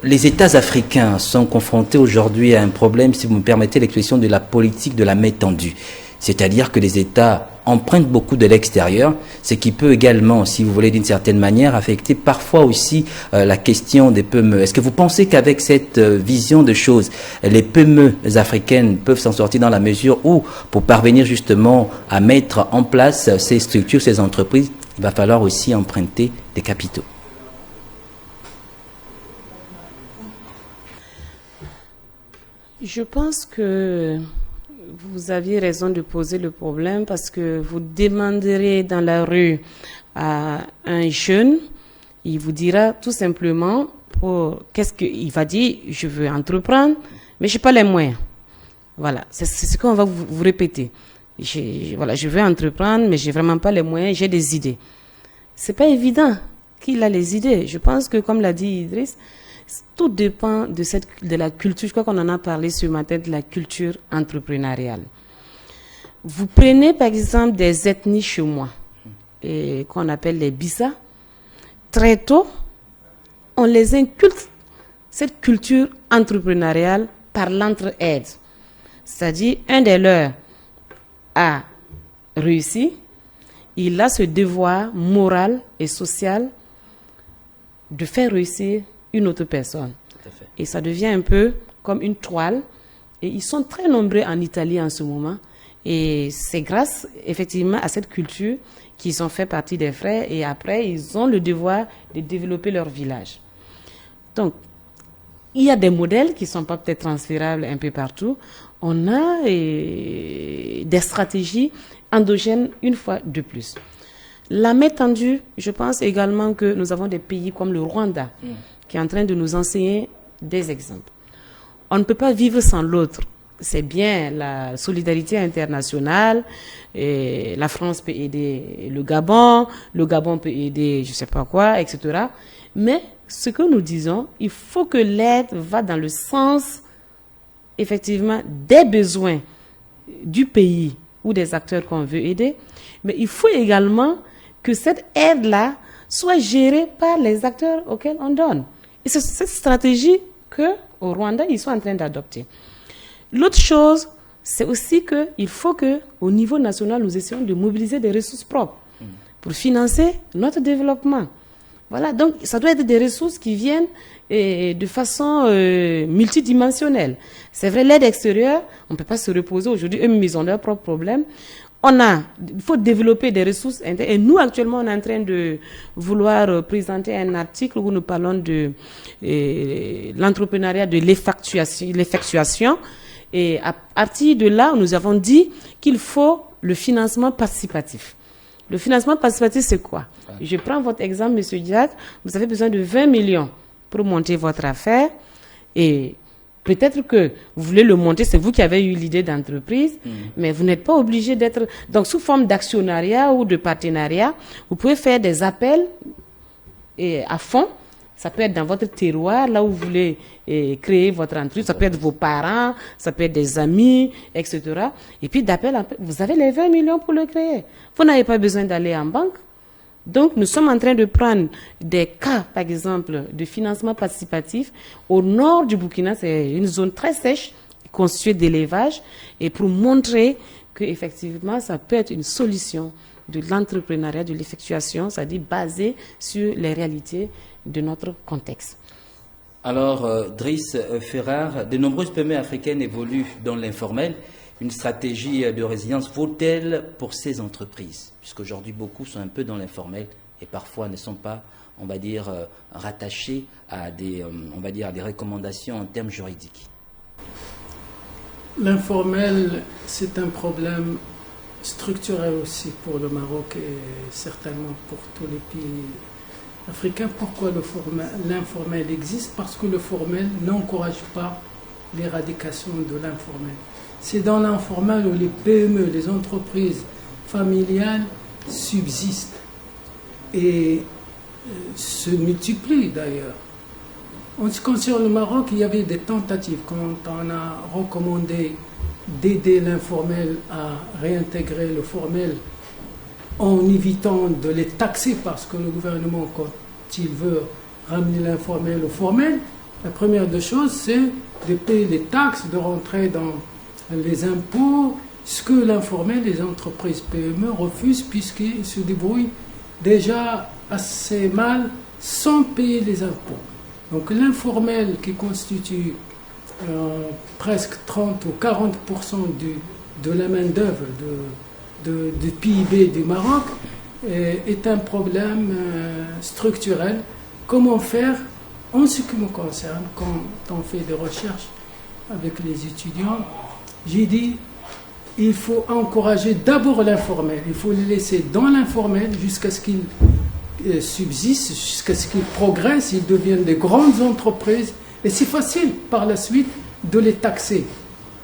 les États africains sont confrontés aujourd'hui à un problème, si vous me permettez l'expression, de la politique de la main tendue. C'est-à-dire que les États empruntent beaucoup de l'extérieur, ce qui peut également, si vous voulez, d'une certaine manière, affecter parfois aussi la question des PME. Est-ce que vous pensez qu'avec cette vision de choses, les PME africaines peuvent s'en sortir dans la mesure où, pour parvenir justement à mettre en place ces structures, ces entreprises, il va falloir aussi emprunter des capitaux? Je pense que vous aviez raison de poser le problème, parce que vous demanderez dans la rue à un jeune, il vous dira tout simplement, qu'est-ce qu'il va dire, je veux entreprendre, mais je n'ai pas les moyens. Voilà, c'est ce qu'on va vous répéter. Je veux entreprendre, mais je n'ai vraiment pas les moyens, j'ai des idées. C'est pas évident qu'il a les idées. Je pense que, comme l'a dit Idriss, tout dépend de la culture. Je crois qu'on en a parlé ce matin, de la culture entrepreneuriale. Vous prenez par exemple des ethnies chez moi, qu'on appelle les Bissa. Très tôt, on les inculque cette culture entrepreneuriale par l'entraide. C'est-à-dire, un des leurs a réussi, il a ce devoir moral et social de faire réussir une autre personne. Et ça devient un peu comme une toile. Et ils sont très nombreux en Italie en ce moment. Et c'est grâce, effectivement, à cette culture qu'ils ont fait partie des frères. Et après, ils ont le devoir de développer leur village. Donc, il y a des modèles qui ne sont pas peut-être transférables un peu partout. On a des stratégies endogènes une fois de plus. La main tendue, je pense également que nous avons des pays comme le Rwanda qui est en train de nous enseigner des exemples. On ne peut pas vivre sans l'autre. C'est bien la solidarité internationale, et la France peut aider le Gabon peut aider je sais pas quoi, etc. Mais ce que nous disons, il faut que l'aide va dans le sens, effectivement, des besoins du pays ou des acteurs qu'on veut aider. Mais il faut également que cette aide-là soit gérée par les acteurs auxquels on donne. Et c'est cette stratégie qu'au Rwanda, ils sont en train d'adopter. L'autre chose, c'est aussi qu'il faut qu'au niveau national, nous essayons de mobiliser des ressources propres pour financer notre développement. Voilà, donc ça doit être des ressources qui viennent de façon multidimensionnelle. C'est vrai, l'aide extérieure, on ne peut pas se reposer aujourd'hui, eux, ils ont leurs propres problèmes. Il faut développer des ressources internes. Et nous, actuellement, on est en train de vouloir présenter un article où nous parlons de l'entrepreneuriat de l'effectuation. Et à partir de là, nous avons dit qu'il faut le financement participatif. Le financement participatif, c'est quoi? Je prends votre exemple, Monsieur Diack. Vous avez besoin de 20 millions pour monter votre affaire. Et peut-être que vous voulez le monter, c'est vous qui avez eu l'idée d'entreprise, mais vous n'êtes pas obligé d'être... Donc, sous forme d'actionnariat ou de partenariat, vous pouvez faire des appels à fond. Ça peut être dans votre terroir, là où vous voulez créer votre entreprise. Ça peut être vos parents, ça peut être des amis, etc. Et puis, vous avez les 20 millions pour le créer. Vous n'avez pas besoin d'aller en banque. Donc, nous sommes en train de prendre des cas, par exemple, de financement participatif. Au nord du Burkina, c'est une zone très sèche, constituée d'élevage, et pour montrer qu'effectivement, ça peut être une solution de l'entrepreneuriat, de l'effectuation, c'est-à-dire basée sur les réalités de notre contexte. Alors, Driss Ferrar, de nombreuses PME africaines évoluent dans l'informel. Une stratégie de résilience vaut-elle pour ces entreprises? Puisqu'aujourd'hui, beaucoup sont un peu dans l'informel et parfois ne sont pas, on va dire, rattachés à des recommandations en termes juridiques. L'informel, c'est un problème structurel aussi pour le Maroc et certainement pour tous les pays africains. Pourquoi l'informel existe? Parce que le formel n'encourage pas l'éradication de l'informel. C'est dans l'informel où les PME, les entreprises familiales subsistent et se multiplient d'ailleurs. En ce qui concerne le Maroc, il y avait des tentatives quand on a recommandé d'aider l'informel à réintégrer le formel en évitant de les taxer parce que le gouvernement, quand il veut ramener l'informel au formel, la première des choses, c'est de payer les taxes, de rentrer dans les impôts, ce que l'informel, les entreprises PME refusent puisqu'ils se débrouillent déjà assez mal sans payer les impôts. Donc l'informel qui constitue presque 30 ou 40% de la main-d'œuvre du PIB du Maroc est un problème structurel. Comment faire? En ce qui me concerne, quand on fait des recherches avec les étudiants, j'ai dit il faut encourager d'abord l'informel. Il faut les laisser dans l'informel jusqu'à ce qu'ils subsistent, jusqu'à ce qu'ils progressent, ils deviennent des grandes entreprises. Et c'est facile par la suite de les taxer.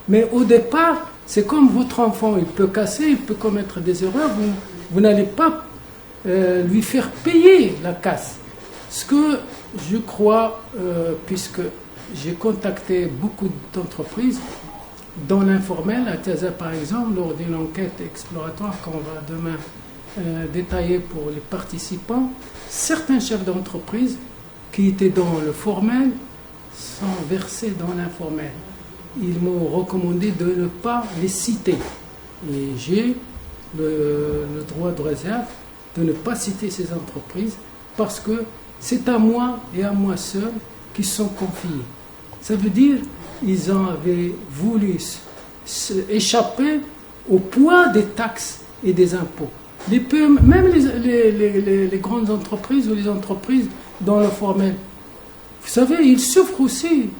Mais au départ, c'est comme votre enfant, il peut casser, il peut commettre des erreurs, vous n'allez pas lui faire payer la casse. Ce que je crois, puisque j'ai contacté beaucoup d'entreprises, dans l'informel, à Taza par exemple, lors d'une enquête exploratoire qu'on va demain détailler pour les participants, certains chefs d'entreprise qui étaient dans le formel sont versés dans l'informel. Ils m'ont recommandé de ne pas les citer. Et j'ai le droit de réserve de ne pas citer ces entreprises parce que c'est à moi et à moi seul qu'ils sont confiés. Ça veut dire qu'ils avaient voulu échapper au poids des taxes et des impôts. Même les grandes entreprises ou les entreprises dans le formel, Vous savez, ils souffrent aussi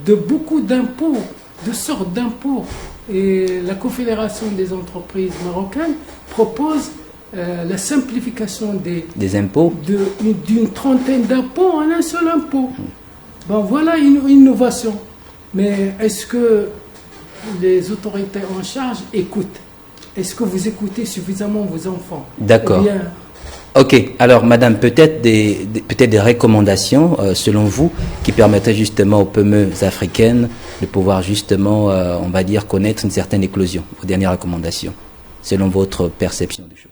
de beaucoup d'impôts, de sortes d'impôts. Et la Confédération des entreprises marocaines propose la simplification des impôts, d'une trentaine d'impôts en un seul impôt. Bon, voilà une innovation. Mais est-ce que les autorités en charge écoutent? Est-ce que vous écoutez suffisamment vos enfants? D'accord. Ok, alors madame, peut-être des recommandations, selon vous, qui permettraient justement aux PME africaines de pouvoir justement, on va dire, connaître une certaine éclosion. Vos dernières recommandations, selon votre perception des choses.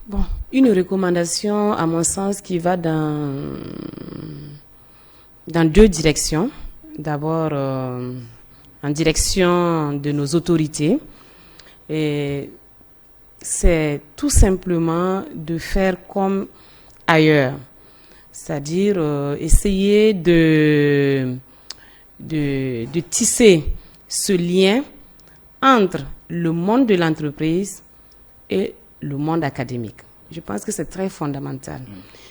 Bon, une recommandation, à mon sens, qui va dans deux directions. D'abord, en direction de nos autorités. Et c'est tout simplement de faire comme ailleurs. C'est-à-dire essayer de tisser ce lien entre le monde de l'entreprise et le monde académique. Je pense que c'est très fondamental.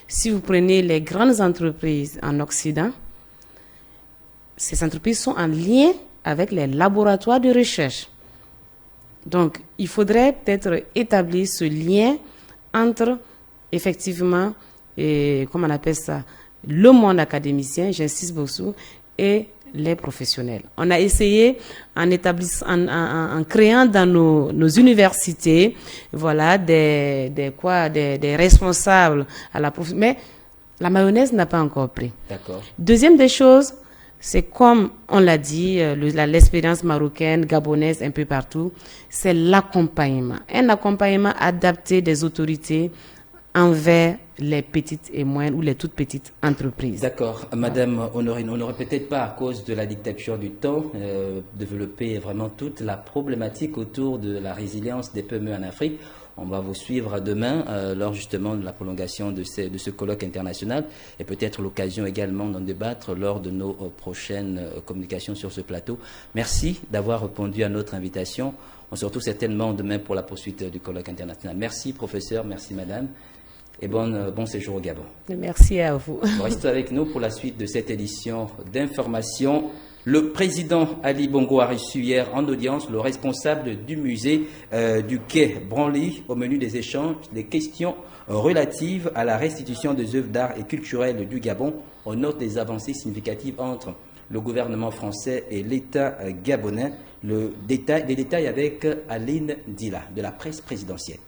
Si vous prenez les grandes entreprises en Occident, ces entreprises sont en lien avec les laboratoires de recherche. Donc, il faudrait peut-être établir ce lien entre, effectivement, comment on appelle ça, le monde académicien, j'insiste beaucoup, et les professionnels. On a essayé en créant dans nos universités, voilà, des responsables à la profession, mais la mayonnaise n'a pas encore pris. D'accord. Deuxième des choses, c'est comme on l'a dit, l'expérience marocaine, gabonaise, un peu partout, c'est l'accompagnement. Un accompagnement adapté des autorités envers les petites et moyennes ou les toutes petites entreprises. D'accord. Madame Honorine, on n'aurait peut-être pas, à cause de la dictature du temps, développé vraiment toute la problématique autour de la résilience des PME en Afrique. On va vous suivre demain lors justement de la prolongation de ce colloque international et peut-être l'occasion également d'en débattre lors de nos prochaines communications sur ce plateau. Merci d'avoir répondu à notre invitation. On se retrouve certainement demain pour la poursuite du colloque international. Merci professeur, merci madame et bon séjour au Gabon. Merci à vous. Restez avec nous pour la suite de cette édition d'information. Le président Ali Bongo a reçu hier en audience le responsable du musée du quai Branly. Au menu des échanges, des questions relatives à la restitution des œuvres d'art et culturelles du Gabon. On note des avancées significatives entre le gouvernement français et l'État gabonais. Les détails avec Aline Dila de la presse présidentielle.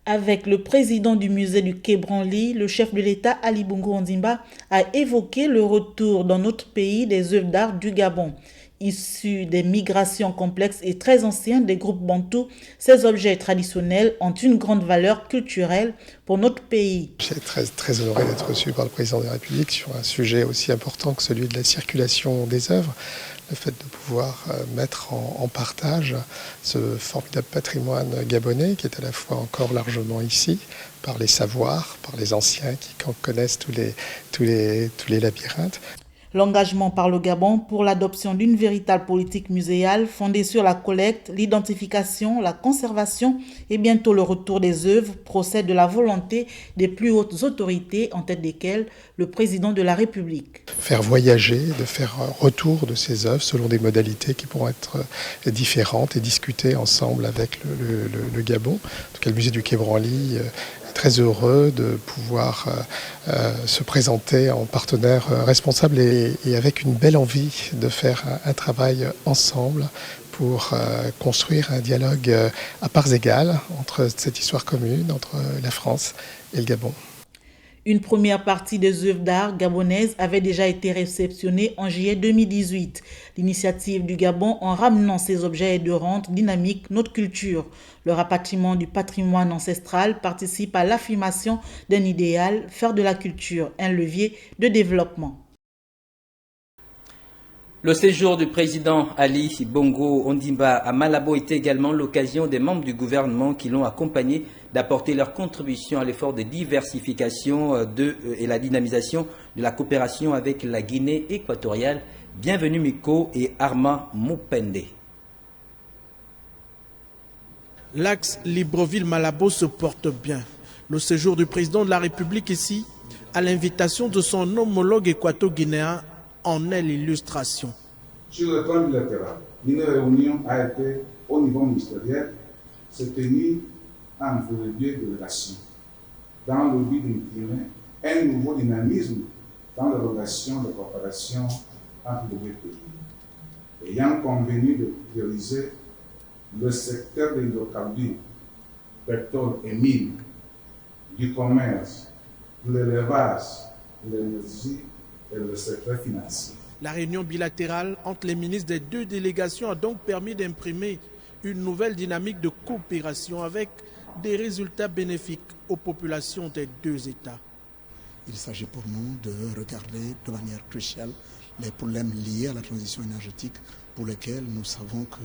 Avec le président du musée du quai Branly, le chef de l'État Ali Bongo Ondimba a évoqué le retour dans notre pays des œuvres d'art du Gabon. Issus des migrations complexes et très anciennes des groupes bantous, ces objets traditionnels ont une grande valeur culturelle pour notre pays. Je suis très honoré d'être reçu par le président de la République sur un sujet aussi important que celui de la circulation des œuvres. Le fait de pouvoir mettre en partage ce formidable patrimoine gabonais qui est à la fois encore largement ici, par les savoirs, par les anciens qui connaissent tous les labyrinthes. L'engagement par le Gabon pour l'adoption d'une véritable politique muséale fondée sur la collecte, l'identification, la conservation et bientôt le retour des œuvres procède de la volonté des plus hautes autorités, en tête desquelles le président de la République. Faire voyager, de faire retour de ces œuvres selon des modalités qui pourront être différentes et discutées ensemble avec le Gabon. En tout cas, le musée du quai Branly très heureux de pouvoir se présenter en partenaire responsable et avec une belle envie de faire un travail ensemble pour construire un dialogue à parts égales entre cette histoire commune, entre la France et le Gabon. Une première partie des œuvres d'art gabonaises avait déjà été réceptionnée en juillet 2018. L'initiative du Gabon en ramenant ces objets est de rendre dynamique notre culture. Le rapatriement du patrimoine ancestral participe à l'affirmation d'un idéal, faire de la culture un levier de développement. Le séjour du président Ali Bongo Ondimba à Malabo était également l'occasion des membres du gouvernement qui l'ont accompagné d'apporter leur contribution à l'effort de diversification et la dynamisation de la coopération avec la Guinée équatoriale. Bienvenue Miko et Arma Moupende. L'axe Libreville-Malabo se porte bien. Le séjour du président de la République ici, à l'invitation de son homologue équato-guinéen, en est l'illustration. Sur le plan bilatéral, une réunion a été au niveau ministériel, s'est tenue entre les deux délégations, dans le but d'intimer un nouveau dynamisme dans les relations de coopération entre les deux pays, ayant convenu de prioriser le secteur des hydrocarbures, pétrole et mines, du commerce, de l'élevage, de l'énergie et le secteur financier. La réunion bilatérale entre les ministres des deux délégations a donc permis d'imprimer une nouvelle dynamique de coopération avec des résultats bénéfiques aux populations des deux États. Il s'agit pour nous de regarder de manière cruciale les problèmes liés à la transition énergétique pour lesquels nous savons que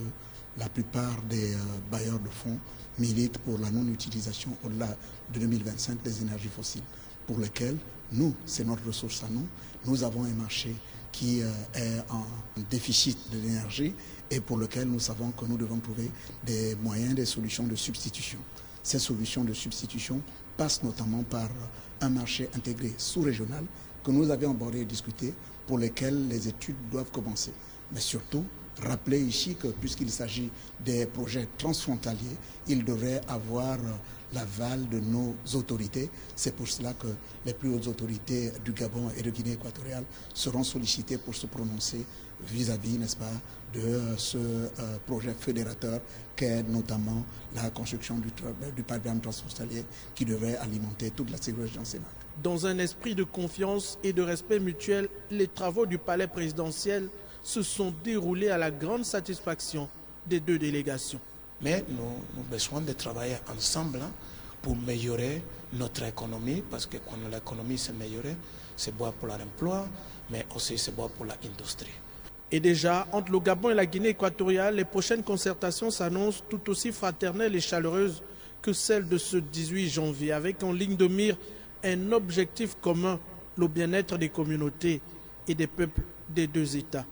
la plupart des bailleurs de fonds militent pour la non-utilisation au-delà de 2025 des énergies fossiles, pour lesquels nous, c'est notre ressource à nous, nous avons un marché qui est en déficit de l'énergie et pour lequel nous savons que nous devons trouver des moyens, des solutions de substitution. Ces solutions de substitution passent notamment par un marché intégré sous-régional que nous avions abordé et discuté, pour lesquels les études doivent commencer. Mais surtout, rappeler ici que puisqu'il s'agit des projets transfrontaliers, ils devraient avoir l'aval de nos autorités. C'est pour cela que les plus hautes autorités du Gabon et de Guinée équatoriale seront sollicitées pour se prononcer vis-à-vis, n'est-ce pas, de ce projet fédérateur qu'est notamment la construction du pipeline transfrontalier qui devrait alimenter toute la sous-région CEMAC. Dans un esprit de confiance et de respect mutuel, les travaux du palais présidentiel se sont déroulés à la grande satisfaction des deux délégations. Mais nous avons besoin de travailler ensemble pour améliorer notre économie, parce que quand l'économie s'améliore, c'est bon pour l'emploi, mais aussi c'est bon pour l'industrie. Et déjà, entre le Gabon et la Guinée équatoriale, les prochaines concertations s'annoncent tout aussi fraternelles et chaleureuses que celles de ce 18 janvier, avec en ligne de mire un objectif commun, le bien-être des communautés et des peuples des deux États.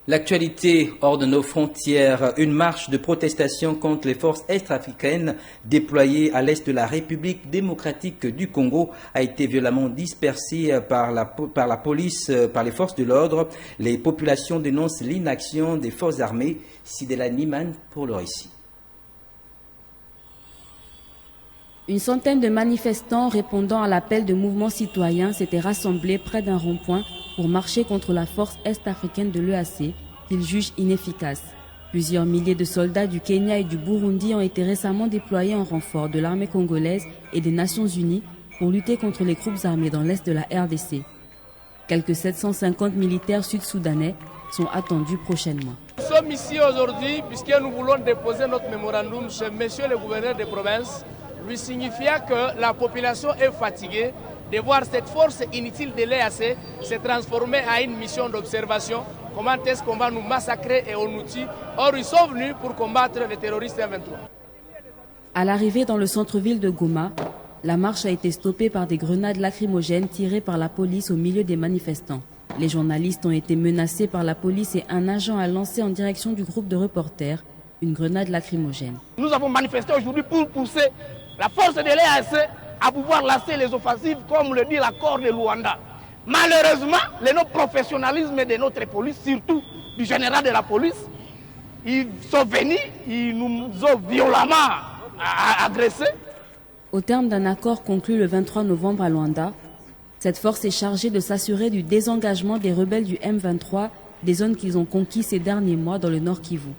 L'actualité hors de nos frontières, une marche de protestation contre les forces est-africaines déployées à l'est de la République démocratique du Congo a été violemment dispersée par la police, par les forces de l'ordre. Les populations dénoncent l'inaction des forces armées. Sidela Niman pour le récit. Une centaine de manifestants répondant à l'appel de mouvements citoyens s'étaient rassemblés près d'un rond-point pour marcher contre la force est-africaine de l'EAC, qu'ils jugent inefficace. Plusieurs milliers de soldats du Kenya et du Burundi ont été récemment déployés en renfort de l'armée congolaise et des Nations Unies pour lutter contre les groupes armés dans l'est de la RDC. Quelques 750 militaires sud-soudanais sont attendus prochainement. Nous sommes ici aujourd'hui puisque nous voulons déposer notre mémorandum chez monsieur le gouverneur de province, lui signifiant que la population est fatiguée de voir cette force inutile de l'EAC se transformer en une mission d'observation. Comment est-ce qu'on va nous massacrer et on nous tue? Or, ils sont venus pour combattre les terroristes M23. À l'arrivée dans le centre-ville de Goma, la marche a été stoppée par des grenades lacrymogènes tirées par la police au milieu des manifestants. Les journalistes ont été menacés par la police et un agent a lancé en direction du groupe de reporters une grenade lacrymogène. Nous avons manifesté aujourd'hui pour pousser la force de l'EAC à pouvoir lancer les offensives comme le dit l'accord de Luanda. Malheureusement, le non-professionnalisme de notre police, surtout du général de la police, ils sont venus, ils nous ont violemment agressés. Au terme d'un accord conclu le 23 novembre à Luanda, cette force est chargée de s'assurer du désengagement des rebelles du M23 des zones qu'ils ont conquises ces derniers mois dans le Nord Kivu.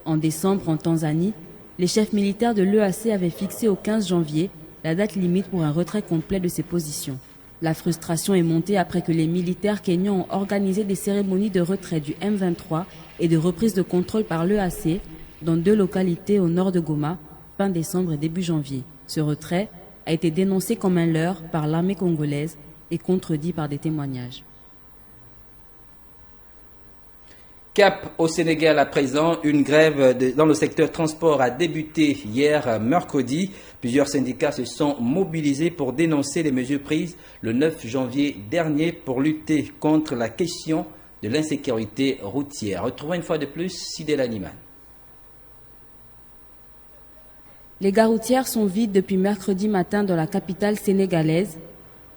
En décembre, en Tanzanie, les chefs militaires de l'EAC avaient fixé au 15 janvier la date limite pour un retrait complet de ces positions. La frustration est montée après que les militaires kenyans ont organisé des cérémonies de retrait du M23 et de reprise de contrôle par l'EAC dans 2 localités au nord de Goma, fin décembre et début janvier. Ce retrait a été dénoncé comme un leurre par l'armée congolaise et contredit par des témoignages. Cap au Sénégal à présent, une grève dans le secteur transport a débuté hier mercredi. Plusieurs syndicats se sont mobilisés pour dénoncer les mesures prises le 9 janvier dernier pour lutter contre la question de l'insécurité routière. Retrouvons une fois de plus Sidela Niman. Les gares routières sont vides depuis mercredi matin dans la capitale sénégalaise.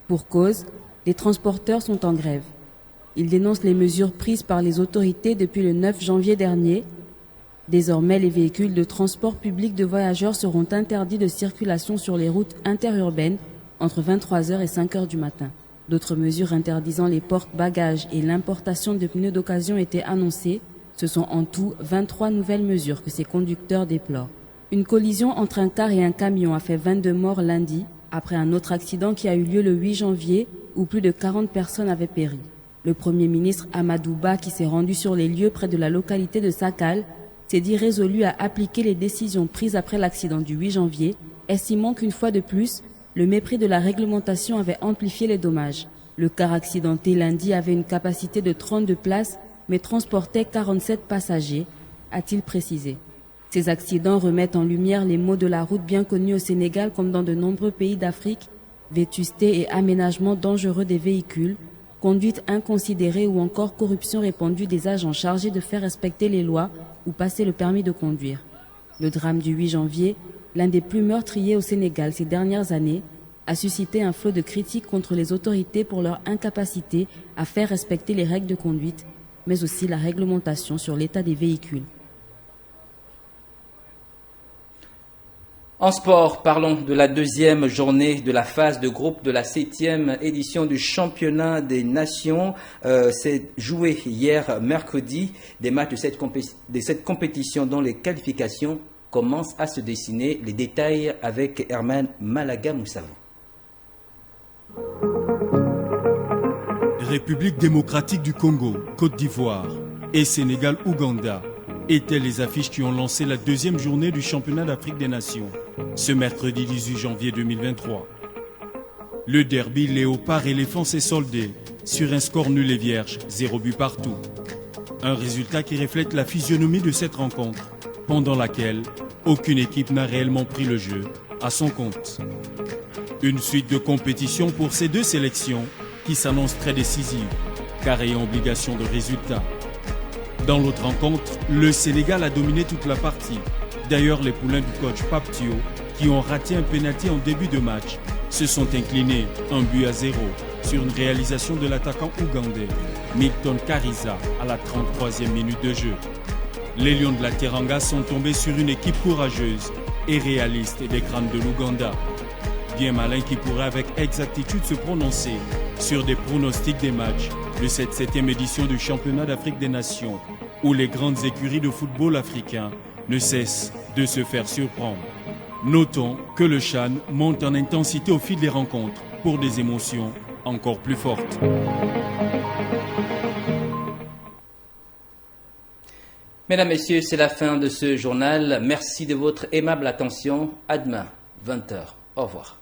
Pour cause, les transporteurs sont en grève. Ils dénoncent les mesures prises par les autorités depuis le 9 janvier dernier. Désormais, les véhicules de transport public de voyageurs seront interdits de circulation sur les routes interurbaines entre 23h et 5h du matin. D'autres mesures interdisant les porte-bagages et l'importation de pneus d'occasion étaient annoncées. Ce sont en tout 23 nouvelles mesures que ces conducteurs déplorent. Une collision entre un car et un camion a fait 22 morts lundi, après un autre accident qui a eu lieu le 8 janvier où plus de 40 personnes avaient péri. Le Premier ministre Amadou Ba, qui s'est rendu sur les lieux près de la localité de Sakal, s'est dit résolu à appliquer les décisions prises après l'accident du 8 janvier, estimant qu'une fois de plus, le mépris de la réglementation avait amplifié les dommages. Le car accidenté lundi avait une capacité de 32 places, mais transportait 47 passagers, a-t-il précisé. Ces accidents remettent en lumière les maux de la route bien connus au Sénégal comme dans de nombreux pays d'Afrique, vétusté et aménagement dangereux des véhicules, conduite inconsidérée ou encore corruption répandue des agents chargés de faire respecter les lois ou passer le permis de conduire. Le drame du 8 janvier, l'un des plus meurtriers au Sénégal ces dernières années, a suscité un flot de critiques contre les autorités pour leur incapacité à faire respecter les règles de conduite, mais aussi la réglementation sur l'état des véhicules. En sport, parlons de la deuxième journée de la phase de groupe de la 7e édition du championnat des nations. C'est joué hier mercredi. Des matchs de cette compétition dont les qualifications commencent à se dessiner. Les détails avec Herman Malaga-Moussavou. République démocratique du Congo, Côte d'Ivoire et Sénégal-Ouganda étaient les affiches qui ont lancé la deuxième journée du championnat d'Afrique des Nations, ce mercredi 18 janvier 2023. Le derby léopard-éléphant s'est soldé sur un score nul et vierge, 0 but partout. Un résultat qui reflète la physionomie de cette rencontre, pendant laquelle aucune équipe n'a réellement pris le jeu à son compte. Une suite de compétitions pour ces deux sélections qui s'annonce très décisive, car ayant obligation de résultats. Dans l'autre rencontre, le Sénégal a dominé toute la partie. D'ailleurs, les poulains du coach Pape Thio, qui ont raté un pénalty en début de match, se sont inclinés 1-0 sur une réalisation de l'attaquant ougandais Milton Kariza à la 33e minute de jeu. Les Lions de la Teranga sont tombés sur une équipe courageuse et réaliste des crânes de l'Ouganda. Bien malin qui pourrait avec exactitude se prononcer sur des pronostics des matchs de cette 7e édition du championnat d'Afrique des Nations, où les grandes écuries de football africain ne cessent de se faire surprendre. Notons que le CHAN monte en intensité au fil des rencontres pour des émotions encore plus fortes. Mesdames, Messieurs, c'est la fin de ce journal. Merci de votre aimable attention. À demain, 20h. Au revoir.